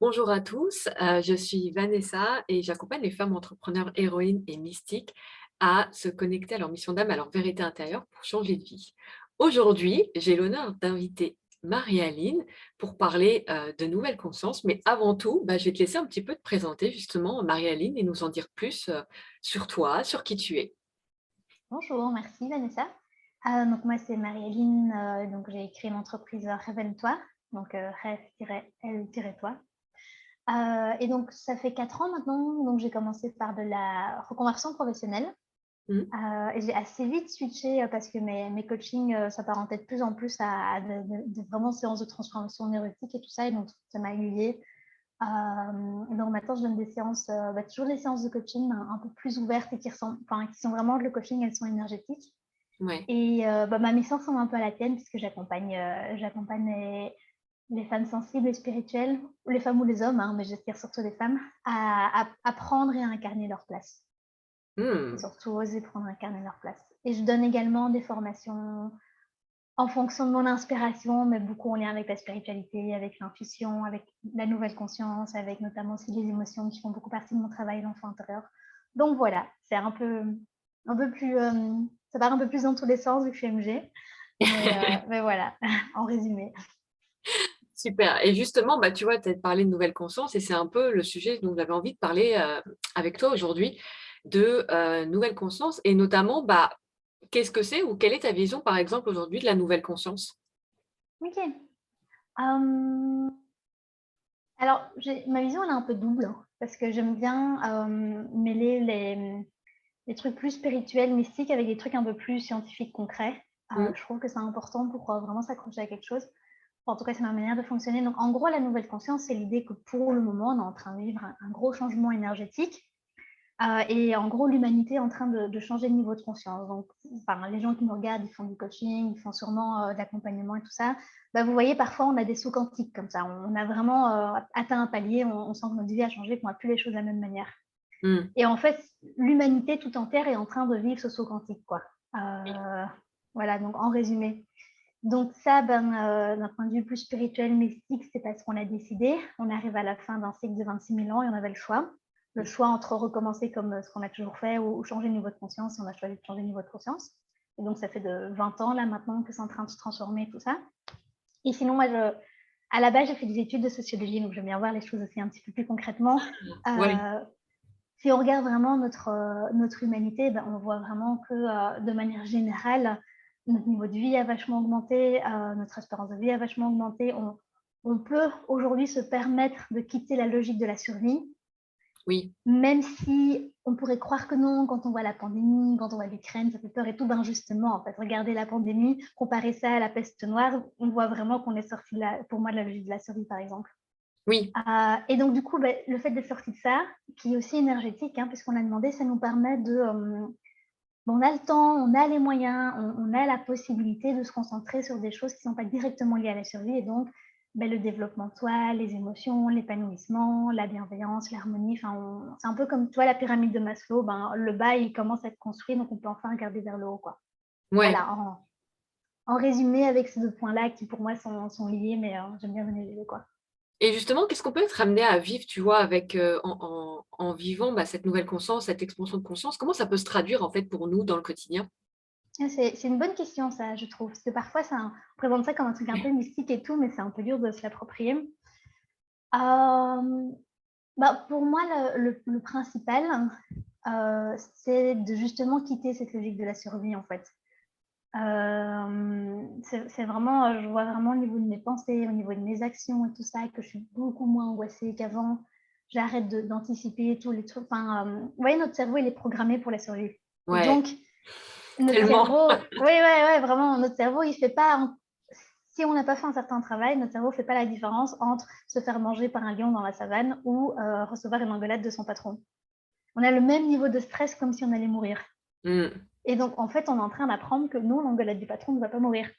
Bonjour à tous, je suis Vanessa et j'accompagne les femmes entrepreneurs, héroïnes et mystiques à se connecter à leur mission d'âme, à leur vérité intérieure pour changer de vie. Aujourd'hui, j'ai l'honneur d'inviter Marie-Aline pour parler de nouvelle conscience, mais avant tout, je vais te laisser un petit peu te présenter justement, Marie-Aline, et nous en dire plus sur toi, sur qui tu es. Bonjour, merci Vanessa. Donc moi c'est Marie-Aline, donc j'ai créé l'entreprise Révèle-toi, donc rêve-l-toi. Et donc ça fait 4 ans maintenant, donc j'ai commencé par de la reconversion professionnelle. Mm. Et j'ai assez vite switché parce que mes coachings s'apparentaient de plus en plus à de vraiment séances de transformation énergétique et tout ça, et donc ça m'a aiguillée. Donc maintenant je donne des séances, toujours des séances de coaching un peu plus ouvertes et qui sont vraiment le coaching, elles sont énergétiques. Ouais. Et ma mission ressemble un peu à la tienne puisque j'accompagne les femmes sensibles et spirituelles, ou les femmes ou les hommes, hein, mais j'aspire surtout les femmes, à prendre et à incarner leur place. Et Mm. surtout oser prendre et incarner leur place. Et je donne également des formations en fonction de mon inspiration, mais beaucoup en lien avec la spiritualité, avec l'intuition, avec la nouvelle conscience, avec notamment aussi les émotions qui font beaucoup partie de mon travail d'enfant intérieur. Donc voilà, c'est un peu plus, ça part un peu plus dans tous les sens vu que je suis MG, mais voilà, en résumé. Super. Et justement, tu vois, tu as parlé de nouvelle conscience et c'est un peu le sujet dont j'avais envie de parler avec toi aujourd'hui, de nouvelle conscience et notamment, qu'est-ce que c'est ou quelle est ta vision, par exemple, aujourd'hui de la nouvelle conscience? Ok. Euh, alors, ma vision, elle est un peu double, hein, parce que j'aime bien mêler les trucs plus spirituels, mystiques, avec des trucs un peu plus scientifiques, concrets. Mmh. Je trouve que c'est important pour vraiment s'accrocher à quelque chose. Enfin, en tout cas, c'est ma manière de fonctionner. Donc, en gros, la nouvelle conscience, c'est l'idée que pour le moment, on est en train de vivre un gros changement énergétique. Et en gros, l'humanité est en train de changer de niveau de conscience. Donc, enfin, les gens qui nous regardent, ils font du coaching, ils font sûrement de l'accompagnement et tout ça. Vous voyez, parfois, on a des sauts quantiques comme ça. On a vraiment atteint un palier, on sent que notre vie a changé, qu'on n'a plus les choses de la même manière. Mmh. Et en fait, l'humanité tout entière est en train de vivre ce saut quantique, quoi. Oui. Voilà, donc en résumé. Donc ça, d'un point de vue plus spirituel, mystique, c'est parce qu'on a décidé. On arrive à la fin d'un cycle de 26 000 ans et on avait le choix. Le Mmh. choix entre recommencer comme ce qu'on a toujours fait ou changer de niveau de conscience. Et on a choisi de changer de niveau de conscience. Et donc ça fait de 20 ans là maintenant que c'est en train de se transformer tout ça. Et sinon, à la base, j'ai fait des études de sociologie, donc j'aime bien voir les choses aussi un petit peu plus concrètement. Ouais. Euh, Si on regarde vraiment notre humanité, on voit vraiment que de manière générale, notre niveau de vie a vachement augmenté, notre espérance de vie a vachement augmenté. On peut aujourd'hui se permettre de quitter la logique de la survie, Oui. même si on pourrait croire que non quand on voit la pandémie, quand on voit l'Ukraine, ça fait peur et tout. Justement, en fait, regardez la pandémie, comparer ça à la peste noire, on voit vraiment qu'on est sorti, pour moi, de la logique de la survie, par exemple. Oui. Et donc, du coup, le fait d'être sorti de ça, qui est aussi énergétique, hein, puisqu'on a demandé, ça nous permet de. On a le temps, on a les moyens, on a la possibilité de se concentrer sur des choses qui ne sont pas directement liées à la survie. Et donc, le développement de soi, les émotions, l'épanouissement, la bienveillance, l'harmonie. C'est un peu comme toi, la pyramide de Maslow. Le bas, il commence à être construit, donc on peut enfin regarder vers le haut, quoi. Ouais. Voilà, en résumé, avec ces deux points-là qui pour moi sont liés, mais j'aime bien donner les deux, quoi. Et justement, qu'est-ce qu'on peut être amené à vivre, tu vois, avec, en vivant, cette nouvelle conscience, cette expansion de conscience? Comment ça peut se traduire, en fait, pour nous dans le quotidien? C'est une bonne question, ça, je trouve. Parce que parfois, on présente ça comme un truc un peu mystique et tout, mais c'est un peu dur de se l'approprier. Euh, pour moi, le principal, c'est de justement quitter cette logique de la survie, en fait. C'est vraiment, je vois vraiment au niveau de mes pensées, au niveau de mes actions et tout ça, que je suis beaucoup moins angoissée qu'avant. J'arrête d'anticiper tous les trucs. Vous voyez, notre cerveau, il est programmé pour la survie. Et Ouais, donc, notre tellement. cerveau, oui, ouais, vraiment, notre cerveau, il fait pas, si on n'a pas fait un certain travail, notre cerveau ne fait pas la différence entre se faire manger par un lion dans la savane ou recevoir une engueulade de son patron. On a le même niveau de stress comme si on allait mourir. Mmh. Et donc, en fait, on est en train d'apprendre que non, l'engueulade du patron ne va pas mourir.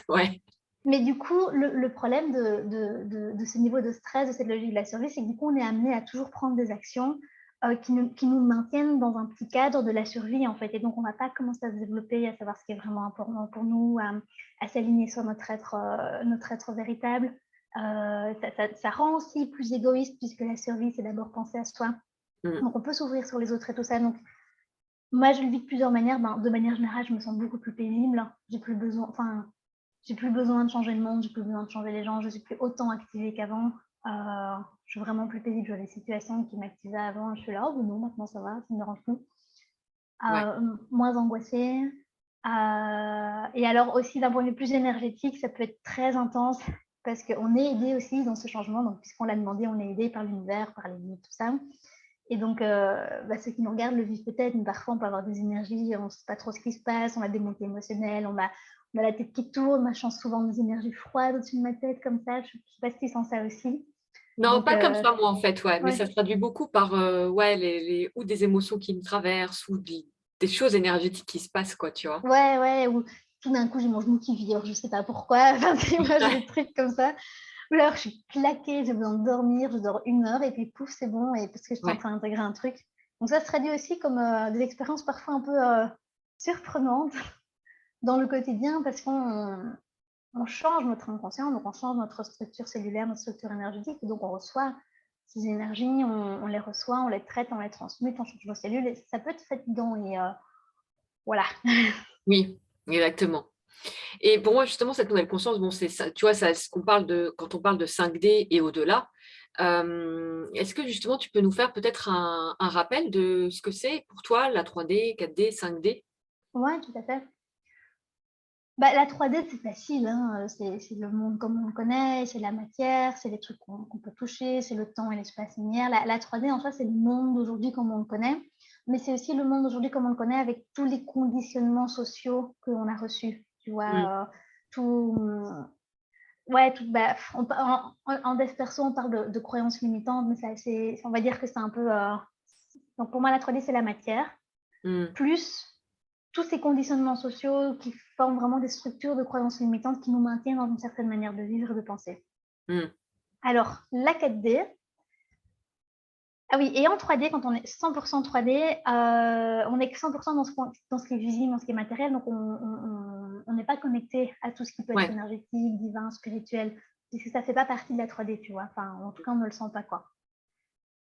Ouais. Mais du coup, le problème de ce niveau de stress, de cette logique de la survie, c'est que du coup, on est amené à toujours prendre des actions qui nous maintiennent dans un petit cadre de la survie, en fait. Et donc, on n'a pas commencé à se développer, à savoir ce qui est vraiment important pour nous, à s'aligner sur notre être véritable, Ça rend aussi plus égoïste puisque la survie, c'est d'abord penser à soi. Mmh. Donc on peut s'ouvrir sur les autres et tout ça. Donc moi, je le vis de plusieurs manières. Ben, de manière générale, je me sens beaucoup plus paisible. J'ai plus besoin de changer le monde, j'ai plus besoin de changer les gens, je suis plus autant activée qu'avant. Je suis vraiment plus paisible. Je vois les situations qui m'activaient avant, je suis là: «Oh non, maintenant ça va, ça me dérange plus». Ouais, Moins angoissée. Et alors aussi d'un point de vue plus énergétique, ça peut être très intense parce qu'on est aidé aussi dans ce changement. Donc puisqu'on l'a demandé, on est aidé par l'univers, par les guides, tout ça. Et donc, ceux qui nous regardent le vivent peut-être, mais parfois on peut avoir des énergies, on ne sait pas trop ce qui se passe, on a des montées émotionnelles, on a la tête qui tourne, moi je sens souvent des énergies froides au-dessus de ma tête comme ça, je ne sais pas si tu sens ça aussi. non, Donc, pas comme ça moi en fait, ouais, mais ouais, ça se traduit beaucoup par, ouais, les ou des émotions qui me traversent ou des choses énergétiques qui se passent quoi, tu vois? ouais, ouais, ou tout d'un coup j'ai mon genou qui vire, je ne sais pas pourquoi, enfin, tu sais, moi j'ai des trucs comme ça. Ou alors je suis claquée, j'ai besoin de dormir, je dors 1 heure et puis pouf, c'est bon, et parce que j'étais en Ouais, train d'intégrer un truc. Donc ça se traduit aussi comme des expériences parfois un peu surprenantes dans le quotidien parce qu'on change notre inconscient, donc on change notre structure cellulaire, notre structure énergétique, et donc on reçoit ces énergies, on les reçoit, on les traite, on les transmute, on change nos cellules, et ça peut être fatigant, et voilà. oui, exactement. Et pour moi, justement, cette nouvelle conscience, bon, c'est ça, tu vois, ça ce qu'on parle de quand on parle de 5D et au-delà, est-ce que justement tu peux nous faire peut-être un rappel de ce que c'est pour toi la 3D, 4D, 5D? Ouais, tout à fait. Bah, la 3D, c'est facile, hein, c'est le monde comme on le connaît, c'est la matière, c'est les trucs qu'on peut toucher, c'est le temps et l'espace linéaire. La 3D, en soi, c'est le monde d'aujourd'hui comme on le connaît, mais c'est aussi le monde d'aujourd'hui comme on le connaît avec tous les conditionnements sociaux qu'on a reçus, tu Mmh, vois? Tout, ouais, tout, bah, en dev perso, on parle de croyances limitantes, mais c'est on va dire que c'est un peu, donc pour moi, la 3D, c'est la matière, mmh, plus tous ces conditionnements sociaux qui forment vraiment des structures de croyances limitantes qui nous maintiennent dans une certaine manière de vivre et de penser. mmh. Alors, la 4D, ah oui, et en 3D, quand on est 100% 3D, on est 100% dans ce qui est visible, dans ce qui est matériel, donc on n'est pas connecté à tout ce qui peut être Ouais, énergétique, divin, spirituel, puisque ça ne fait pas partie de la 3D, tu vois. Enfin, en tout cas, on ne le sent pas, quoi.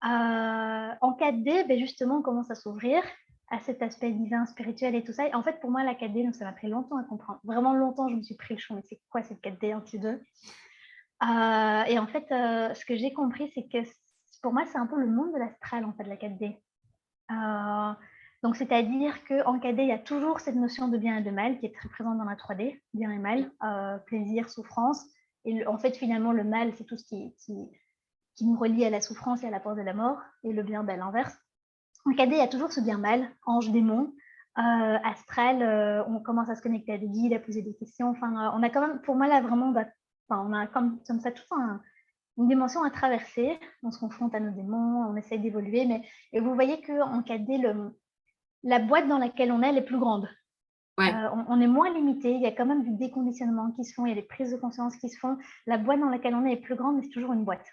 En 4D, ben justement, on commence à s'ouvrir à cet aspect divin, spirituel et tout ça. Et en fait, pour moi, la 4D, donc ça m'a pris longtemps à comprendre. Vraiment longtemps, je me suis pris le champ. Mais c'est quoi cette 4D entre deux? Et en fait, ce que j'ai compris, c'est que pour moi, c'est un peu le monde de l'astral, en fait, la 4D. Donc, c'est-à-dire qu'en 4D, il y a toujours cette notion de bien et de mal qui est très présente dans la 3D, bien et mal, plaisir, souffrance. Et en fait, finalement, le mal, c'est tout ce qui nous relie à la souffrance et à la peur de la mort, et le bien, ben, l'inverse. En 4D, il y a toujours ce bien-mal, ange, démon, astral, on commence à se connecter à des guides, à poser des questions. Enfin, on a quand même, pour moi, là, vraiment, on a comme ça toute une dimension à traverser. On se confronte à nos démons, on essaye d'évoluer. Et vous voyez qu'en 4D, la boîte dans laquelle on est, elle est plus grande. ouais. On est moins limité, il y a quand même du déconditionnement qui se font, il y a des prises de conscience qui se font. La boîte dans laquelle on est plus grande, mais c'est toujours une boîte.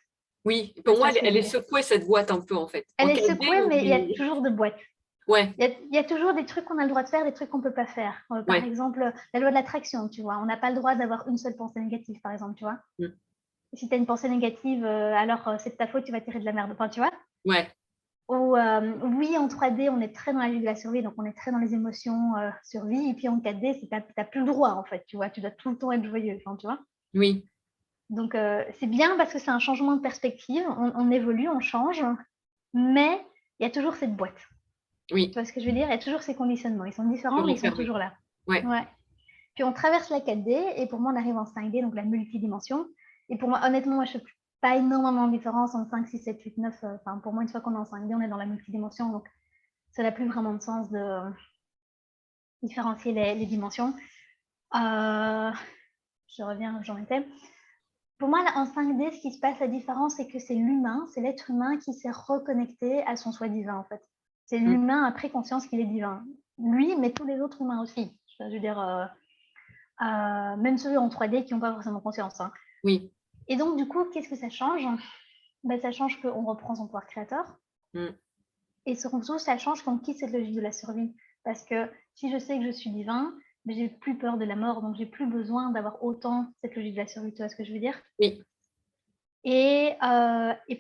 Oui, Je pour sais moi, pas ce que je elle veux est dire. secouée cette boîte un peu en fait. En Elle est 4D, secouée, on mais il y a est toujours de boîtes. ouais, Il y a toujours des trucs qu'on a le droit de faire, des trucs qu'on ne peut pas faire. Par ouais. exemple, la loi de l'attraction, tu vois. On n'a pas le droit d'avoir une seule pensée négative, par exemple, tu vois. Mmh. Si tu as une pensée négative, alors c'est de ta faute, tu vas tirer de la merde. Enfin, tu vois. Ouais, Ou oui, en 3D, on est très dans la vie de la survie, donc on est très dans les émotions, survie. Et puis en 4D, tu n'as plus le droit, en fait, tu vois. Tu dois tout le temps être joyeux, enfin, tu vois. oui, Donc c'est bien parce que c'est un changement de perspective. On évolue, on change, mais il y a toujours cette boîte. Tu oui, vois ce que je veux dire? Il y a toujours ces conditionnements. Ils sont différents, toujours mais ils sont enfermée. toujours là. Ouais. Ouais. Puis on traverse la 4D et pour moi, on arrive en 5D, donc la multidimension. Et pour moi, honnêtement, moi, je ne fais pas énormément de différence en 5, 6, 7, 8, 9. Enfin, pour moi, une fois qu'on est en 5D, on est dans la multidimension. Donc, ça n'a plus vraiment de sens de différencier les dimensions. Euh, je reviens où j'en étais. Pour moi, là, en 5D, ce qui se passe, la différence, c'est que c'est l'humain, c'est l'être humain qui s'est reconnecté à son soi divin, en fait. C'est Mmh. l'humain a pris conscience qu'il est divin. Lui, mais tous les autres humains aussi. Je veux dire, même ceux en 3D qui n'ont pas forcément conscience, hein. Oui. Et donc, du coup, qu'est-ce que ça change? Ben, ça change qu'on reprend son pouvoir créateur. Mmh. Et surtout, ça change qu'on quitte cette logique de la survie. Parce que si je sais que je suis divin, ben, j'ai plus peur de la mort. Donc, j'ai plus besoin d'avoir autant cette logique de la survie. Tu vois ce que je veux dire? Oui. Et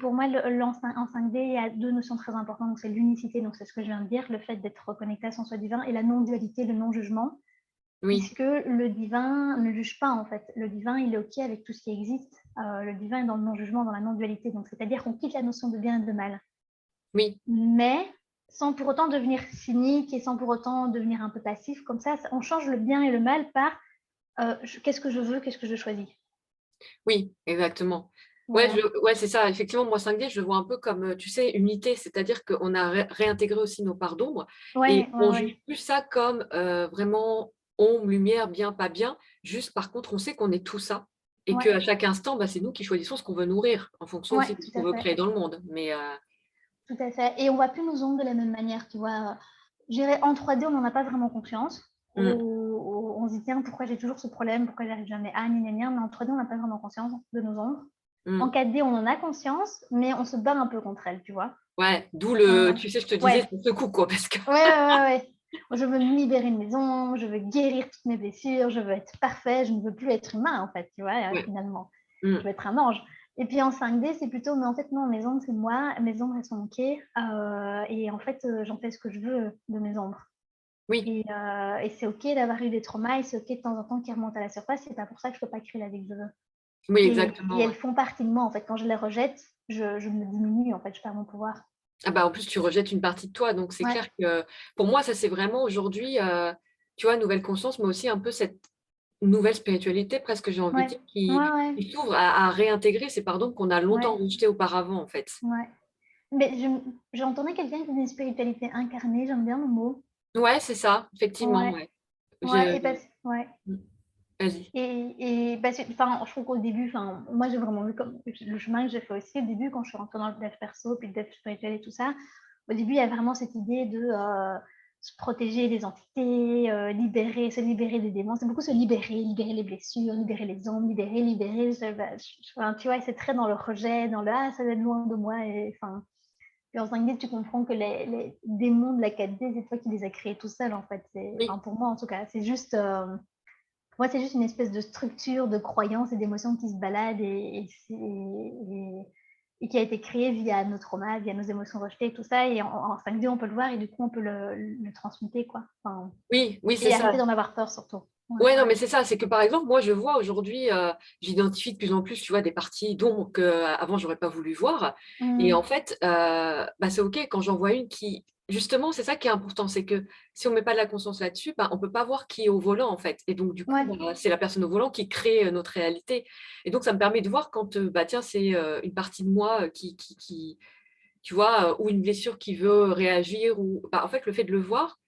pour moi, en 5D, il y a 2 notions très importantes. Donc c'est l'unicité, donc c'est ce que je viens de dire, le fait d'être reconnecté à son soi divin, et la non-dualité, le non-jugement, Oui, puisque le divin ne juge pas, en fait. Le divin, il est OK avec tout ce qui existe. Le divin est dans le non-jugement, dans la non-dualité. Donc c'est-à-dire qu'on quitte la notion de bien et de mal. oui, Mais sans pour autant devenir cynique et sans pour autant devenir un peu passif. Comme ça, on change le bien et le mal par qu'est-ce que je veux, qu'est-ce que je choisis. oui, exactement. Ouais, Voilà. ouais, c'est ça. Effectivement, moi, 5D, je le vois un peu comme, tu sais, unité, c'est-à-dire qu'on a réintégré aussi nos parts d'ombre et Ouais, ouais, on ouais. juge plus ça comme vraiment ombre, lumière, bien, pas bien. Juste, par contre, on sait qu'on est tout ça et Ouais, qu'à chaque instant, bah, c'est nous qui choisissons ce qu'on veut nourrir en fonction ouais, aussi de ce tout qu'on à veut fait. créer dans le monde. Mais Tout à fait. Et on voit plus nos ombres de la même manière, tu vois. Je dirais, en 3D, on n'en a pas vraiment conscience. mm, On se dit, tiens, pourquoi j'ai toujours ce problème, pourquoi j'arrive jamais à, gna, gna, gna. Mais en 3D, on n'a pas vraiment conscience de nos ombres. En mm. 4D, on en a conscience, mais on se bat un peu contre elles, tu vois. Ouais, d'où On- tu sais, je te disais, Ouais, ce coup, quoi, parce que ouais, ouais, ouais, ouais. Je veux me libérer de mes ombres, je veux guérir toutes mes blessures, je veux être parfait, je ne veux plus être humain, en fait, tu vois, ouais, finalement. Je mm, veux être un ange. Et puis en 5D, c'est plutôt, mais en fait, non, mes ombres, c'est moi, mes ombres, elles sont OK. Et en fait, j'en fais ce que je veux de mes ombres. oui, Et c'est OK d'avoir eu des traumas, et c'est OK de temps en temps qu'ils remontent à la surface. C'est pas pour ça que je peux pas créer la vie que je veux. oui, Et exactement, ouais. elles font partie de moi, en fait. Quand je les rejette, je me diminue, en fait, je perds mon pouvoir. Ah bah, en plus, tu rejettes une partie de toi, donc c'est Ouais, clair que pour moi, ça c'est vraiment aujourd'hui, tu vois, nouvelle conscience, mais aussi un peu cette nouvelle spiritualité presque, j'ai envie de ouais, dire, ouais, ouais, qui s'ouvre à réintégrer ces pardons qu'on a longtemps ouais, rejetés auparavant, en fait. ouais. Mais j'entendais quelqu'un qui disait une spiritualité incarnée, j'aime bien le mot. Ouais, c'est ça, effectivement, Ouais, ouais. ouais, Je et ouais. mmh, vas-y. Enfin, je trouve qu'au début, enfin, moi j'ai vraiment vu comme le chemin que j'ai fait aussi au début quand je suis rentrée dans le dev perso, puis le dev spirituel et tout ça. Au début, il y a vraiment cette idée de se protéger des entités, se libérer des démons. C'est beaucoup se libérer, libérer les blessures, libérer les ombres, libérer. Enfin, tu vois, c'est très dans le rejet, dans le ah, ça va être loin de moi. Et enfin, puis en 5D, tu comprends que les démons de la 4D, c'est toi qui les as créés tout seul, en fait. Oui. Enfin, pour moi, en tout cas, c'est juste, pour moi, c'est juste une espèce de structure de croyances et d'émotions qui se baladent et qui a été créée via nos traumas, via nos émotions rejetées et tout ça. Et en 5D, on peut le voir et du coup, on peut le transmuter, quoi. Enfin, Oui, oui, c'est et ça. arrêter d'en avoir peur, surtout. Ouais. Ouais, non, mais c'est ça, c'est que par exemple, moi, je vois aujourd'hui, j'identifie de plus en plus, tu vois, des parties d'ombre qu'avant, j'aurais pas voulu voir. Et en Mmh. fait, bah, c'est OK quand j'en vois une qui, justement, c'est ça qui est important, c'est que si on met pas de la conscience là-dessus, bah, on peut pas voir qui est au volant, en fait. Et donc, du coup, Ouais, bah, c'est la personne au volant qui crée notre réalité. Et donc, ça me permet de voir quand, bah, tiens, c'est une partie de moi tu vois, ou une blessure qui veut réagir, ou, bah, en fait, le fait de le voir,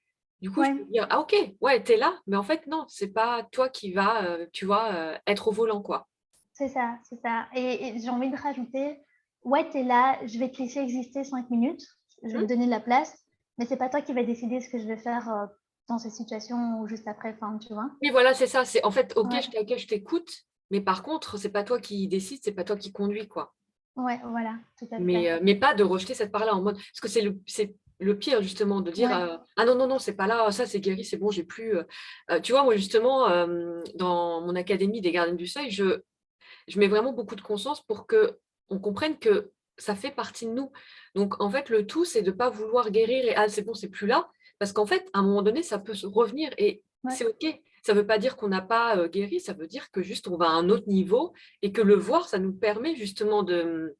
du coup, je peux ouais, dire: «Ah OK, ouais, tu es là, mais en fait non, c'est pas toi qui va, tu vois, être au volant, quoi». c'est ça, c'est ça. Et j'ai envie de rajouter, ouais, t'es là, je vais te laisser exister 5 minutes, je vais te Mmh. donner de la place, mais c'est pas toi qui vas décider ce que je vais faire dans ces situations ou juste après, enfin, tu vois. Oui, voilà, c'est ça, c'est en fait, OK, Ouais, je t'écoute, mais par contre, c'est pas toi qui décide, c'est pas toi qui conduis, quoi. ouais, voilà, tout à fait. Mais pas de rejeter cette part-là en mode parce que c'est le pire justement de dire, Ouais, «Ah non, non, non, c'est pas là, ça c'est guéri, c'est bon, j'ai plus», tu vois, moi justement, dans mon académie des gardiens du seuil, je mets vraiment beaucoup de conscience pour que on comprenne que ça fait partie de nous. Donc en fait, le tout, c'est de pas vouloir guérir et: «Ah c'est bon, c'est plus là», parce qu'en fait, à un moment donné, ça peut se revenir et ouais, c'est OK. Ça veut pas dire qu'on n'a pas, guéri, ça veut dire que juste on va à un autre niveau et que le voir, ça nous permet justement de,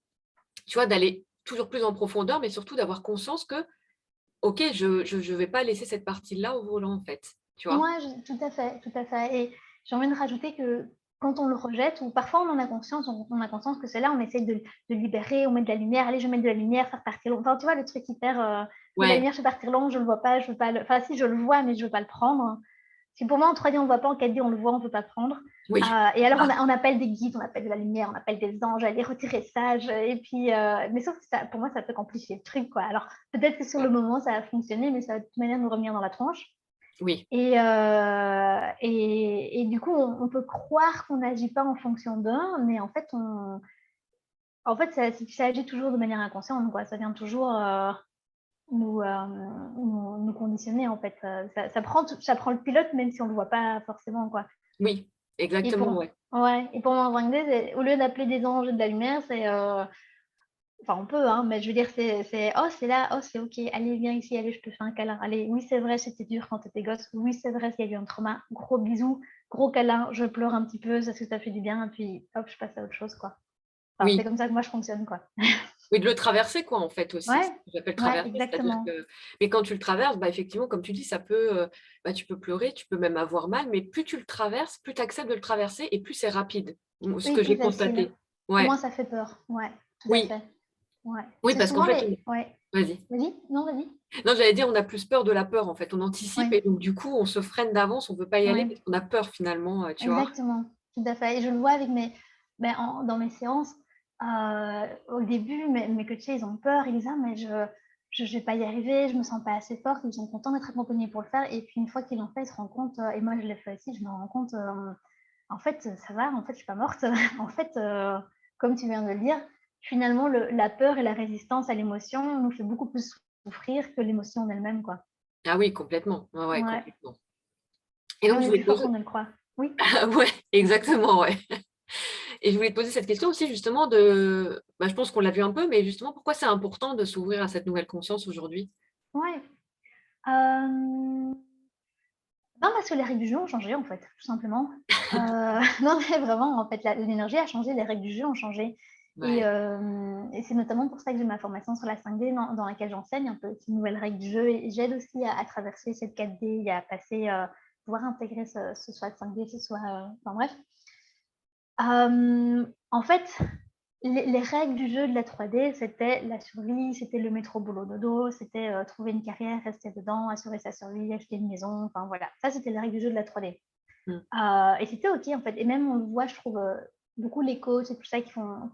tu vois, d'aller toujours plus en profondeur, mais surtout d'avoir conscience que: «OK, je vais pas laisser cette partie-là au volant, en fait», tu vois? ouais, tout à fait, tout à fait. Et j'ai envie de rajouter que quand on le rejette, ou parfois on en a conscience, on a conscience que c'est là, on essaye de libérer, on met de la lumière, allez, je vais mettre de la lumière, faire partir l'ombre. Enfin, tu vois, le truc hyper, je mets de la Ouais, lumière, je fais partir l'ombre, je le vois pas, je veux pas le, enfin, si, je le vois, mais je veux pas le prendre. Si pour moi, en 3D, on le voit pas, en 4D, on le voit, on veut pas le prendre. oui. Et alors, on appelle des guides, on appelle de la lumière, on appelle des anges, allez, retirer ça. Et puis, mais sauf que ça, pour moi, ça peut compliquer le truc, quoi. Alors, peut-être que sur le moment, ça a fonctionné, mais ça va de toute manière nous revenir dans la tronche. Oui, Et du coup, on peut croire qu'on n'agit pas en fonction d'un, mais en fait, ça agit toujours de manière inconsciente, quoi. Ça vient toujours nous, nous conditionner, en fait. Ça prend le pilote, même si on ne le voit pas forcément, quoi. oui. Et exactement, pour ouais. ouais, et pour moi, en 5D, c'est au lieu d'appeler des anges et de la lumière, c'est, enfin, on peut, hein, mais je veux dire, c'est: «Oh, c'est là, oh, c'est OK, allez, viens ici, allez, je te fais un câlin. Allez, oui, c'est vrai, c'était dur quand tu étais gosse. Oui, c'est vrai, s'il y a eu un trauma. Gros bisous, gros câlin, je pleure un petit peu, ça fait du bien et puis hop, je passe à autre chose, quoi». Enfin, c'est Oui. comme ça que moi je fonctionne, quoi. Oui, de le traverser quoi, en fait, aussi. Ouais, C'est ce que j'appelle ouais, traverser, c'est-à-dire exactement. que mais quand tu le traverses, bah, effectivement, comme tu dis, ça peut, tu peux pleurer, tu peux même avoir mal, mais plus tu le traverses, plus tu acceptes de le traverser et plus c'est rapide. Ce Oui, que plus j'ai facile. constaté. Ouais, Moins ça fait peur. Ouais, tout à oui, fait. Ouais. oui, C'est parce qu'en souvent fait, les ouais. vas-y. Vas-y? Non, vas-y. Non, j'allais dire, on a plus peur de la peur, en fait. On anticipe Oui, et donc du coup, on se freine d'avance, on veut pas y aller ouais. parce qu'on a peur finalement, tu vois? Exactement, tout à fait et je le vois avec mes dans mes séances, au début, mes coachés, ils ont peur, ils disent: «Ah mais je vais pas y arriver, je me sens pas assez forte». Ils sont contents d'être accompagnés pour le faire et puis une fois qu'ils l'ont fait, ils se rendent compte, et moi je l'ai fait aussi, je me rends compte, en fait, ça va, en fait, je suis pas morte. En fait, comme tu viens de le dire, finalement la peur et la résistance à l'émotion nous fait beaucoup plus souffrir que l'émotion en elle-même, quoi. Ah oui, complètement. Ouais, ouais, Ouais complètement. Et et donc on je est voulais plus te fort poser qu'on ne le croit. Oui? ouais, exactement, ouais. Et je voulais te poser cette question aussi justement je pense qu'on l'a vu un peu, mais justement pourquoi c'est important de s'ouvrir à cette nouvelle conscience aujourd'hui? Ouais. Hem Non, parce que les règles du jeu ont changé, en fait, tout simplement. Non, mais vraiment, en fait, la l'énergie a changé, les règles du jeu ont changé Ouais. et c'est notamment pour ça que j'ai ma formation sur la 5D dans laquelle j'enseigne un peu ces nouvelles règles du jeu et j'aide aussi à traverser cette 4D et à passer, pouvoir intégrer ce soit 5D, ce soit, enfin bref. En fait, les règles du jeu de la 3D, c'était la survie, c'était le métro boulot dodo, c'était, trouver une carrière, rester dedans, assurer sa survie, acheter une maison, enfin voilà. Ça, c'était les règles du jeu de la 3D. Mmh. Et c'était OK, en fait et même on le voit, je trouve, beaucoup les coachs et tout ça qui font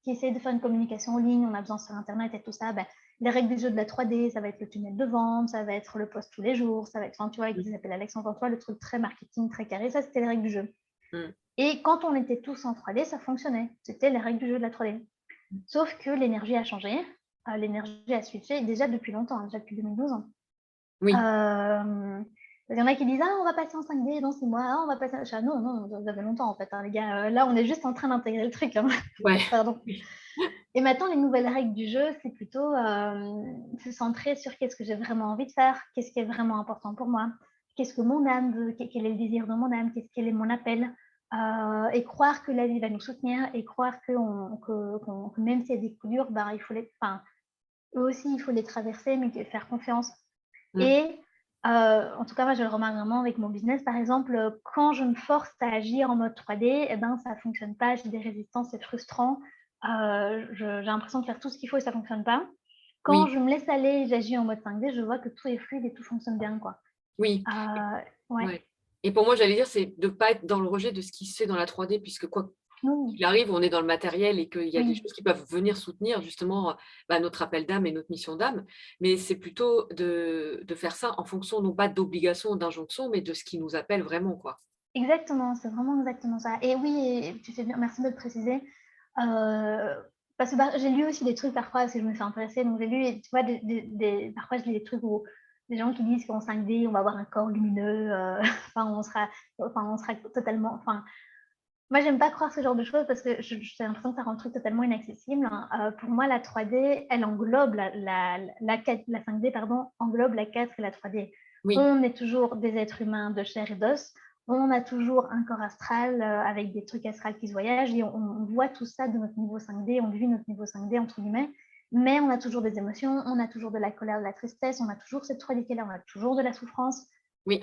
qui essayent de faire une communication en ligne, on a besoin sur internet et tout ça, les règles du jeu de la 3D, ça va être le tunnel de vente, ça va être le post tous les jours, ça va être enfin, tu vois, avec Mmh. ils appellent Alexandre Antoine, le truc très marketing, très carré, ça, c'était les règles du jeu. Mmh. Et quand on était tous en 3D, ça fonctionnait. C'était les règles du jeu de la 3D. Sauf que l'énergie a changé, l'énergie a switché déjà depuis longtemps, déjà depuis 2012. Oui, Hem, il y en a qui disent: «Ah, on va passer en 5D dans 6 mois, ah, on va passer» je fais: «Ah non, non, ça fait longtemps en fait, hein, les gars, là, on est juste en train d'intégrer le truc, hein». ouais, Pardon. oui, Et maintenant, les nouvelles règles du jeu, c'est plutôt, se centrer sur qu'est-ce que j'ai vraiment envie de faire, qu'est-ce qui est vraiment important pour moi, qu'est-ce que mon âme veut, quel est le désir de mon âme, quel est mon appel, et croire que la vie va nous soutenir et croire que même s'il y a des coups durs, il faut les enfin, eux aussi, il faut les traverser, mais que faire confiance. mmh, Et en tout cas, moi, je le remarque vraiment avec mon business, par exemple, quand je me force à agir en mode 3D et ça fonctionne pas, j'ai des résistances, c'est frustrant. J'ai l'impression de faire tout ce qu'il faut et ça fonctionne pas. Quand oui, je me laisse aller et j'agis en mode 5D, je vois que tout est fluide et tout fonctionne bien, quoi. oui, Ouais. ouais. Et pour moi, j'allais dire, c'est de pas être dans le rejet de ce qui se fait dans la 3D puisque quoi Non, qu'il arrive, on est dans le matériel et qu'il y a des oui, choses qui peuvent venir soutenir justement, notre appel d'âme et notre mission d'âme. Mais c'est plutôt de faire ça en fonction non pas d'obligation ou d'injonction, mais de ce qui nous appelle vraiment, quoi. exactement, c'est vraiment exactement ça. Et oui, et tu fais bien, merci de le préciser. Parce que, j'ai lu aussi des trucs parfois parce que je me suis intéressée, donc j'ai lu et tu vois parfois je lis des trucs où des gens qui disent qu'en 5D, on va avoir un corps lumineux, on sera totalement moi j'aime pas croire ce genre de choses parce que j'ai l'impression que ça rend le truc totalement inaccessible, hein. Pour moi la 3D, elle englobe la 5D pardon, englobe la 4 et la 3D. Oui, On est toujours des êtres humains de chair et d'os, on a toujours un corps astral, avec des trucs astrales qui se voyagent et on voit tout ça de notre niveau 5D, on vit notre niveau 5D entre guillemets, mais on a toujours des émotions, on a toujours de la colère, de la tristesse, on a toujours cette 3D qui est là, on a toujours de la souffrance. oui.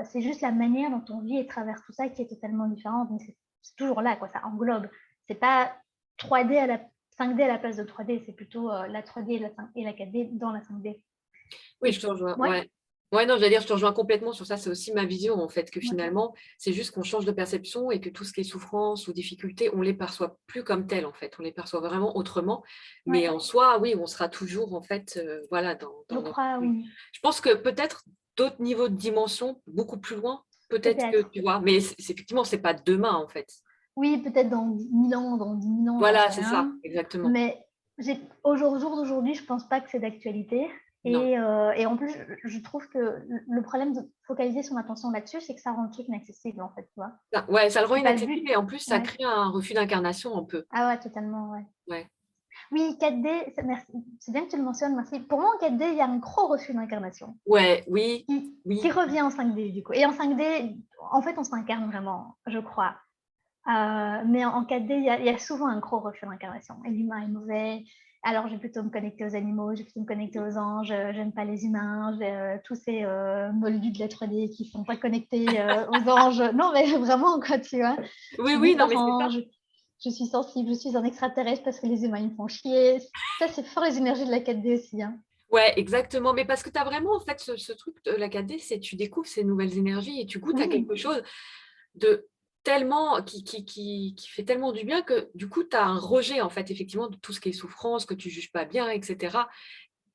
C'est juste la manière dont on vit et traverse tout ça qui est totalement différente, mais c'est toujours là, quoi, ça englobe. C'est pas 3D à la 5D à la place de 3D, c'est plutôt, la 3D et la 4D dans la 5D. Oui, je Et te rejoins, ouais, ouais. Ouais, non, j'allais dire, je te rejoins complètement sur ça. C'est aussi ma vision, en fait, que ouais, finalement, c'est juste qu'on change de perception et que tout ce qui est souffrance ou difficulté, on les perçoit plus comme telles, en fait. On les perçoit vraiment autrement. ouais, Mais en soi, oui, on sera toujours, en fait, voilà, je dans notre crois, oui, je pense que peut-être d'autres niveaux de dimension, beaucoup plus loin, peut-être que, peut-être. tu vois? Mais effectivement, c'est pas demain, en fait. Oui, peut-être dans 10 000 ans, j'en Voilà, sais c'est ça, rien, exactement. mais au jour d'aujourd'hui, je pense pas que c'est d'actualité. Non. Et en plus, je trouve que le problème de focaliser son attention là-dessus, c'est que ça rend le truc inaccessible, en fait, tu vois? Ouais, ça le rend C'est pas le but. inaccessible et en plus, ça Ouais. crée un refus d'incarnation un peu. Ah ouais, totalement, ouais. Ouais. Oui, 4D, merci, c'est bien que tu le mentionnes, merci. Pour moi, en 4D, il y a un gros refus d'incarnation Ouais, oui, qui oui. revient en 5D, du coup. Et en 5D, en fait, on s'incarne vraiment, je crois. Mais en 4D, il y a souvent un gros refus d'incarnation. Et l'humain est mauvais. Alors, je vais plutôt me connecter aux animaux, je vais plutôt me connecter aux anges. J'aime pas les humains. Tous ces moldus de la 3D qui sont pas connectés aux anges. Non, mais vraiment, quoi, tu vois. Je Oui, suis oui, non, mais c'est ça. différent. Je suis sensible. Je suis un extraterrestre parce que les humains ils me font chier. Ça, c'est fort les énergies de la 4D aussi. Hein. Ouais, exactement. Mais parce que tu as vraiment, en fait, ce truc de la 4D, c'est tu découvres ces nouvelles énergies et tu goûtes à Oui, quelque chose de tellement, qui fait tellement du bien que du coup, tu as un rejet, en fait, effectivement, de tout ce qui est souffrance, que tu juges pas bien, etc.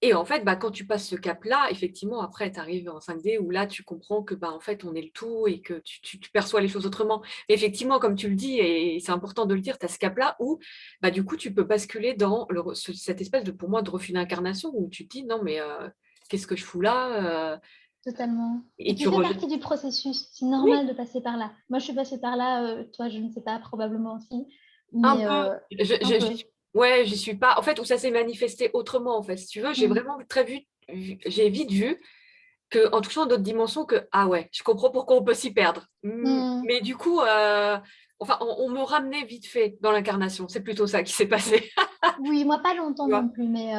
Et en fait, bah, quand tu passes ce cap-là, effectivement, après, tu arrives en 5D où là, tu comprends que, bah, en fait, on est le tout et que tu perçois les choses autrement. Mais effectivement, comme tu le dis, et c'est important de le dire, tu as ce cap-là où, bah, du coup, tu peux basculer dans cette espèce de, pour moi, de refus d'incarnation où tu te dis, non, mais qu'est-ce que je fous là totalement. Et Et qui tu fait rejettes. partie du processus. C'est Oui, normal de passer par là. Moi, je suis passée par là. Toi, je ne sais pas, probablement aussi. un Mais peu. un peu. Ouais, j'y suis pas. En fait, où ça s'est manifesté autrement, en fait. Si tu veux, j'ai Mm. vraiment j'ai vite vu que en touchant d'autres dimensions que ah ouais, je comprends pourquoi on peut s'y perdre. Mm. Mais du coup, enfin, on me ramenait vite fait dans l'incarnation. C'est plutôt ça qui s'est passé. Oui, moi, pas longtemps Tu vois. non plus. Mais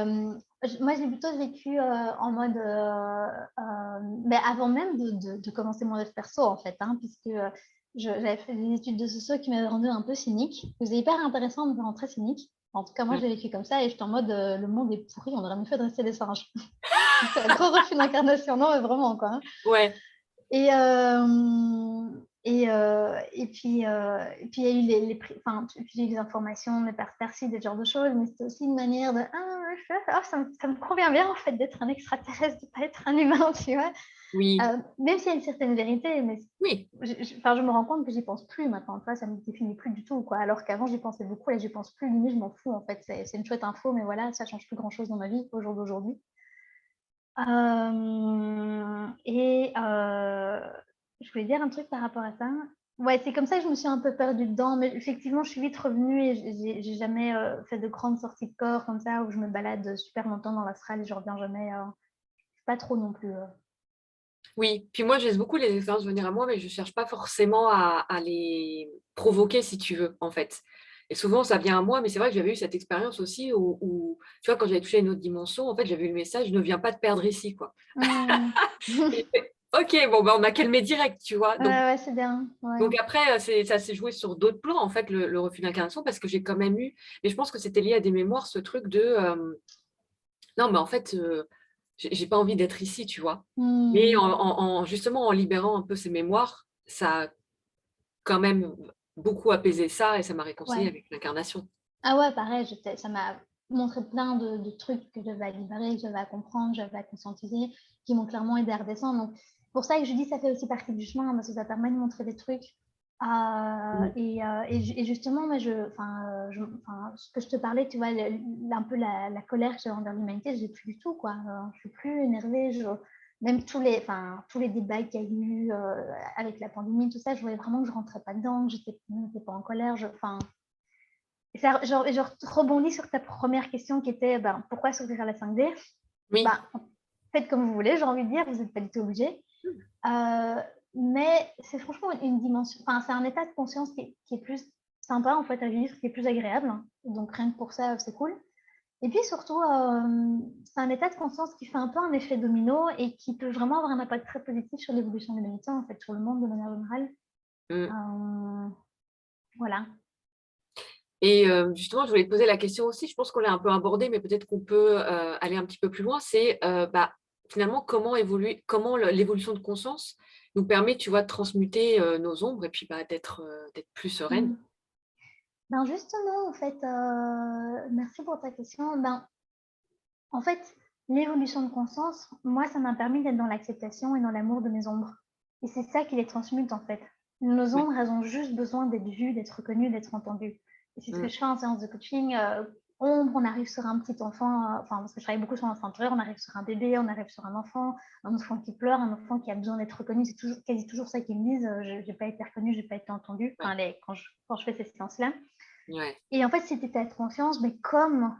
moi, j'ai plutôt vécu en mode. Mais avant même de commencer mon dev perso, en fait. Hein, puisque j'avais fait des études de socio qui m'avaient rendu un peu cynique. C'était hyper intéressant, mais vraiment très cynique. En tout cas, moi, Mm. je l'ai vécu comme ça. Et j'étais en mode le monde est pourri, on aurait mieux fait de rester des singes. C'est un gros refus d'incarnation. Non, mais vraiment, quoi. Hein. Ouais, Et, et puis, il y a eu enfin, j'ai eu des informations, mais par-ci, des genres de choses, mais c'était aussi une manière de ça me convient bien en fait d'être un extraterrestre, de ne pas être un humain, tu vois. oui, Même s'il y a une certaine vérité, mais oui, enfin, je me rends compte que j'y pense plus maintenant, tu vois, ça ne me définit plus du tout, quoi. Alors qu'avant, j'y pensais beaucoup, là, j'y pense plus, limite, je m'en fous en fait. C'est une chouette info, mais voilà, ça change plus grand-chose dans ma vie au jour d'aujourd'hui. Je voulais dire un truc par rapport à ça. Ouais, c'est comme ça que je me suis un peu perdue dedans, mais effectivement, je suis vite revenue et j'ai jamais fait de grandes sorties de corps comme ça où je me balade super longtemps dans l'astral et je reviens jamais. Pas trop non plus. oui. Puis moi, je laisse beaucoup les expériences venir à moi, mais je cherche pas forcément à les provoquer, si tu veux, en fait. Et souvent, ça vient à moi, mais c'est vrai que j'avais eu cette expérience aussi tu vois, quand j'avais touché à une autre dimension, en fait, j'avais eu le message, ne viens pas te perdre ici, quoi. Hmm. Et ok, bon, bah, on a calmé direct, tu vois. Ouais, ouais, c'est bien. Ouais. Donc après, ça s'est joué sur d'autres plans, en fait, le refus d'incarnation, parce que j'ai quand même eu, mais je pense que c'était lié à des mémoires, ce truc de, non, mais en fait, j'ai pas envie d'être ici, tu vois. Mais Hmm. justement, en libérant un peu ces mémoires, ça a quand même beaucoup apaisé ça et ça m'a réconcilié Ouais. avec l'incarnation. Ah ouais, pareil, ça m'a montré plein de trucs que j'avais à libérer, que j'avais à comprendre, que j'avais à conscientiser, qui m'ont clairement aidé à redescendre. Donc, pour ça que je dis ça fait aussi partie du chemin, parce que ça permet de montrer des trucs. Mm. Et justement, mais ce que je te parlais, tu vois, un peu la colère que j'ai envers l'humanité, je l'ai plus du tout, quoi. Je suis plus énervée. Même tous les débats qu'il y a eu avec la pandémie, tout ça, je voyais vraiment que je rentrais pas dedans, que j'étais pas en colère. Je rebondis sur ta première question qui était pourquoi s'ouvrir à la 5D. Oui. Ben, faites comme vous voulez, j'ai envie de dire, vous n'êtes pas du tout obligé. Euh, mais c'est franchement une dimension, enfin, c'est un état de conscience qui est plus sympa en fait à vivre, qui est plus agréable. Donc rien que pour ça, c'est cool. Et puis surtout, c'est un état de conscience qui fait un peu un effet domino et qui peut vraiment avoir un impact très positif sur l'évolution de l'humanité, en fait, sur le monde de manière générale. Mm. Voilà. Et justement, je voulais te poser la question aussi, je pense qu'on l'a un peu abordé, mais peut-être qu'on peut aller un petit peu plus loin, c'est bah, finalement comment l'évolution de conscience nous permet, tu vois, de transmuter nos ombres et puis bah, d'être plus sereine. Mm. Ben justement, en fait, merci pour ta question. En fait, l'évolution de conscience, moi, ça m'a permis d'être dans l'acceptation et dans l'amour de mes ombres. Et c'est ça qui les transmute, en fait. Nos Ouais. ombres, elles ont juste besoin d'être vues, d'être reconnues, d'être entendues. Et c'est ce que Mm. je fais en séance de coaching. ombre, on arrive sur un petit enfant, parce que je travaille beaucoup sur l'enfant intérieur, on arrive sur un bébé, on arrive sur un enfant qui pleure, un enfant qui a besoin d'être reconnu. C'est toujours, quasi toujours ça qu'ils me disent, j'ai pas été reconnu, j'ai pas été entendu, Ouais, quand je fais ces séances-là. ouais. Et en fait, cet état de conscience, mais comme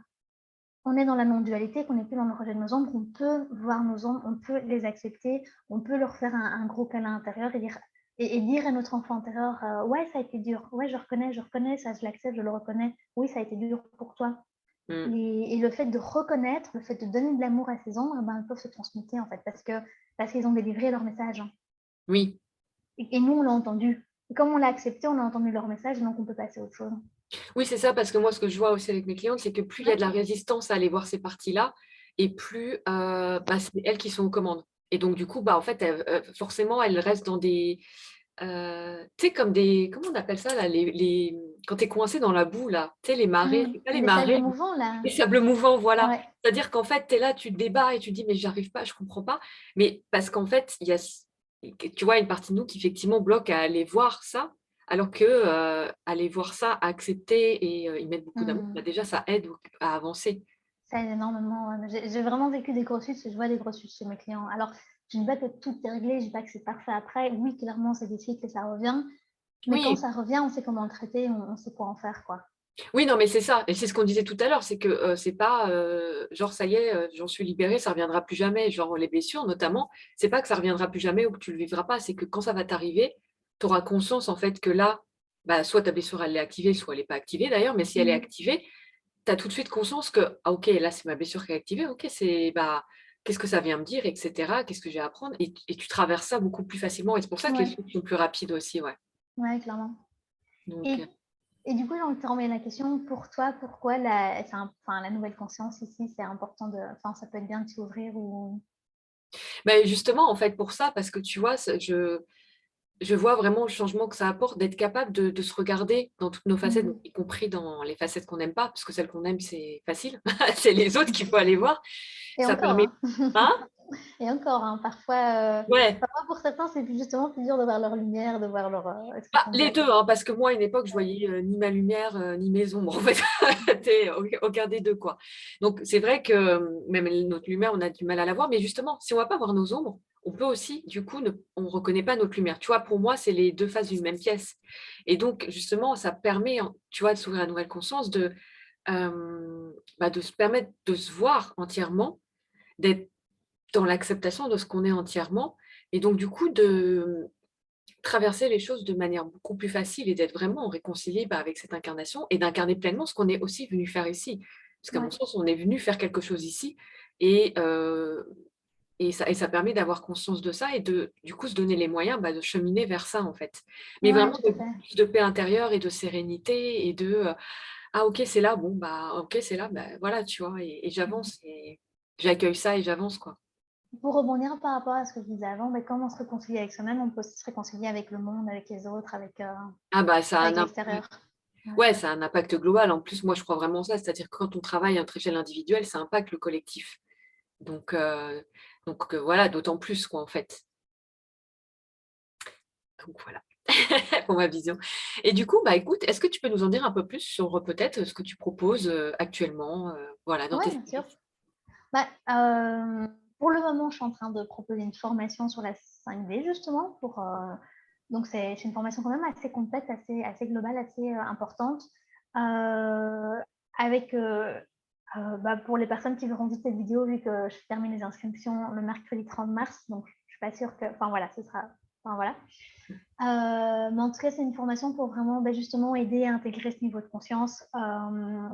on est dans la non-dualité, qu'on n'est plus dans le rejet de nos ombres, on peut voir nos ombres, on peut les accepter, on peut leur faire un gros câlin intérieur et dire à notre enfant intérieur, ouais, ça a été dur, ouais, je reconnais, ça, je l'accepte, je le reconnais, oui, ça a été dur pour toi. Mm. Et le fait de reconnaître, le fait de donner de l'amour à ces ombres, ben, elles peuvent se transmuter en fait, parce qu'ils ont délivré leur message, hein. Oui. Et nous, on l'a entendu. Et comme on l'a accepté, on a entendu leur message, donc on peut passer à autre chose. Oui, c'est ça, parce que moi, ce que je vois aussi avec mes clientes, c'est que plus il y a de la Ouais. résistance à aller voir ces parties-là, et plus c'est elles qui sont aux commandes. Et donc, du coup, en fait, forcément, elles restent dans des, tu sais, comme des, comment on appelle ça, là, quand tu es coincé dans la boue, là, tu sais, les marées, c'est pas les Des sables marées, mouvants là. les sables mouvants, voilà. Ouais. C'est-à-dire qu'en fait, tu es là, tu te débats et tu te dis, mais j'arrive pas, je comprends pas. Mais parce qu'en fait, il y a, tu vois, une partie de nous qui effectivement bloque à aller voir ça, alors que aller voir ça, accepter et y mettre beaucoup d'amour, Mmh. déjà, ça aide à avancer. Ça aide énormément, ouais. J'ai vraiment vécu des grosses je vois des grosses chez mes clients. Alors, je ne dis pas que tout est réglé, je dis pas que c'est parfait après. Oui, clairement, c'est des cycles et ça revient. Mais quand Oui, ça revient, on sait comment le traiter, on sait quoi en faire, quoi. oui, non, mais c'est ça. Et c'est ce qu'on disait tout à l'heure, c'est que c'est pas genre ça y est, j'en suis libérée, ça reviendra plus jamais. Genre les blessures, notamment, c'est pas que ça reviendra plus jamais ou que tu le vivras pas, c'est que quand ça va t'arriver, tu auras conscience en fait que là, soit ta blessure elle est activée, soit elle est pas activée d'ailleurs, mais si elle est Mmh. activée, tu as tout de suite conscience que ah OK, là c'est ma blessure qui est activée, OK, c'est qu'est-ce que ça vient me dire, etc. Qu'est-ce que j'ai à apprendre et tu traverses ça beaucoup plus facilement et c'est pour ça que les Ouais, choses sont plus rapides aussi, ouais. ouais, clairement. Donc Et et du coup, j'ai envie de te renvoyer la question, pour toi, pourquoi la nouvelle conscience ici, c'est important ça peut être bien de s'y ouvrir ou justement en fait pour ça parce que tu vois, je vois vraiment le changement que ça apporte d'être capable de se regarder dans toutes nos facettes, donc mmh. y compris dans les facettes qu'on n'aime pas, parce que celles qu'on aime, c'est facile. C'est les autres qu'il faut aller voir. Et Ça encore, permet hein. hein? Et encore, hein, Ouais, parfois pour certains, c'est justement plus dur de voir leur lumière, de voir leur, expression de les joie, 2 quoi. hein, parce que moi, à une époque, je voyais, ni ma lumière, ni mes ombres, en fait. Tu aucun des 2 quoi. Donc c'est vrai que, même notre lumière, on a du mal à la voir, mais justement, si on va pas voir nos ombres, on peut aussi, du coup, on reconnaît pas notre lumière. Tu vois, pour moi, c'est les 2 faces d'une même pièce et donc justement, ça permet, tu vois, de s'ouvrir à une nouvelle conscience, de se permettre de se voir entièrement, d'être dans l'acceptation de ce qu'on est entièrement et donc du coup, de traverser les choses de manière beaucoup plus facile et d'être vraiment réconcilié, avec cette incarnation et d'incarner pleinement ce qu'on est aussi venu faire ici. Parce qu'à mon Ouais, sens, on est venu faire quelque chose ici et ça permet d'avoir conscience de ça et du coup, se donner les moyens, de cheminer vers ça, en fait. Mais ouais, vraiment tout à de fait. plus de paix intérieure et de sérénité et «Ah OK, c'est là, bon, OK, c'est là, voilà», tu vois? Et Mmh. j'avance et j'accueille ça et j'avance, quoi. Pour rebondir par rapport à ce que je disais avant, comment on se réconcilie avec soi-même, on peut aussi se réconcilier avec le monde, avec les autres, Ah ça a un avec impact. l'extérieur. Ouais. Ouais, ça a un impact global. En plus, moi, je crois vraiment ça, c'est-à-dire que quand on travaille à notre échelle individuelle, ça impacte le collectif. Donc voilà, d'autant plus quoi, en fait. Donc voilà, pour ma vision. Et du coup, écoute, est-ce que tu peux nous en dire un peu plus sur, peut-être, ce que tu proposes, actuellement, voilà, dans Ouais, tes bien sûr. services? Bah, pour le moment, je suis en train de proposer une formation sur la 5D justement donc c'est une formation quand même assez complète, assez globale, assez, importante, heu, avec, pour les personnes qui verront vite cette vidéo, vu que je termine les inscriptions le mercredi 30 mars, donc je suis pas sûre que voilà, ce sera voilà. Mais en tout cas, c'est une formation pour vraiment, justement aider à intégrer ce niveau de conscience,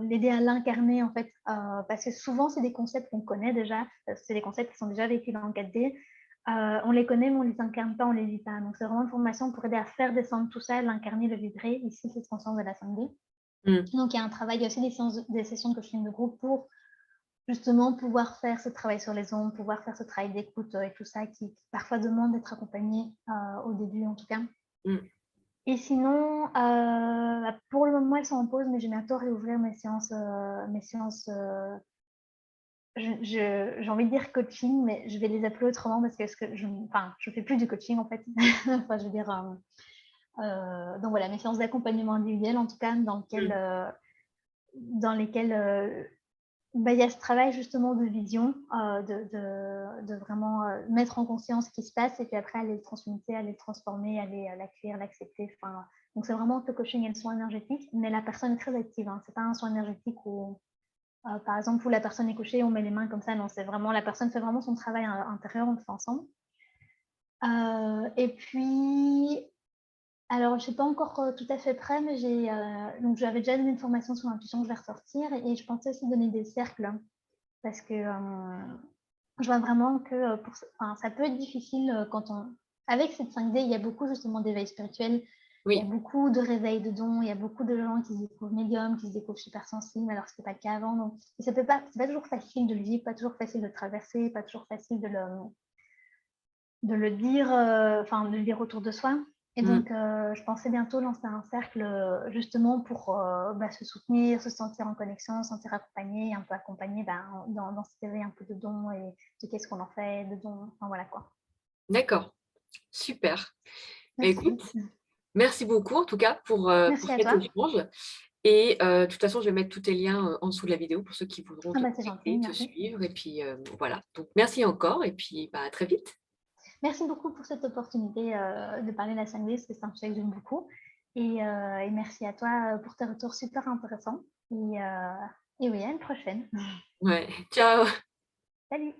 l'aider à l'incarner en fait, parce que souvent c'est des concepts qu'on connaît déjà, c'est des concepts qui sont déjà vécus dans le 4D. On les connaît, mais on les incarne pas, on les vit pas. Donc c'est vraiment une formation pour aider à faire descendre tout ça, l'incarner, le vibrer. Ici, cette conscience de la 5D. Mmh. Donc il y a un travail, il y a aussi des sessions de coaching de groupe pour justement pouvoir faire ce travail sur les ondes, pouvoir faire ce travail d'écoute et tout ça qui parfois demande d'être accompagné au début en tout cas. Mmh. Et sinon, pour le moment, elles sont en pause, mais je vais bientôt réouvrir mes séances, j'ai envie de dire coaching, mais je vais les appeler autrement parce que je fais plus du coaching en fait. Enfin, je veux dire, donc voilà, mes séances d'accompagnement individuel en tout cas, dans lequel, dans lesquels il y a ce travail justement de vision, de vraiment mettre en conscience ce qui se passe et puis après aller le transmuter, aller le transformer, aller l'accueillir, l'accepter. Enfin, donc c'est vraiment le coaching et le soin énergétique, mais la personne est très active. Hein. C'est pas un soin énergétique où, par exemple, où la personne est couchée, on met les mains comme ça. Non, c'est vraiment la personne fait vraiment son travail intérieur, on le fait ensemble. Et puis, alors, je suis pas encore tout à fait prêt, mais donc j'avais déjà donné une formation sur l'intuition que je vais ressortir et je pensais aussi donner des cercles parce que je vois vraiment que ça peut être difficile quand avec cette 5D, il y a beaucoup justement d'éveil spirituel, il y a Oui, beaucoup de réveil de dons, il y a beaucoup de gens qui se découvrent médiums, qui se découvrent super sensibles, alors que ce n'était pas le cas avant. Donc, c'est pas toujours facile de le vivre, pas toujours facile de le traverser, pas toujours facile de le dire, de le dire autour de soi. Et mmh, donc, je pensais bientôt lancer un cercle justement pour se soutenir, se sentir en connexion, se sentir accompagné, un peu accompagné dans cet éveil un peu de dons et de qu'est-ce qu'on en fait, de dons, enfin voilà quoi. d'accord, super. Bah, Merci. écoute, merci beaucoup en tout cas pour Merci à cet toi. échange et de toute façon, je vais mettre tous tes liens, en dessous de la vidéo pour ceux qui voudront Ah te bah c'est gentil, contacter, te merci. suivre et puis, voilà. Donc merci encore et puis, bah, à très vite. Merci beaucoup pour cette opportunité de parler de la 5D, c'est un sujet que j'aime beaucoup. Et merci à toi pour tes retours super intéressants. Et oui, à une prochaine. Ouais, ciao. Salut.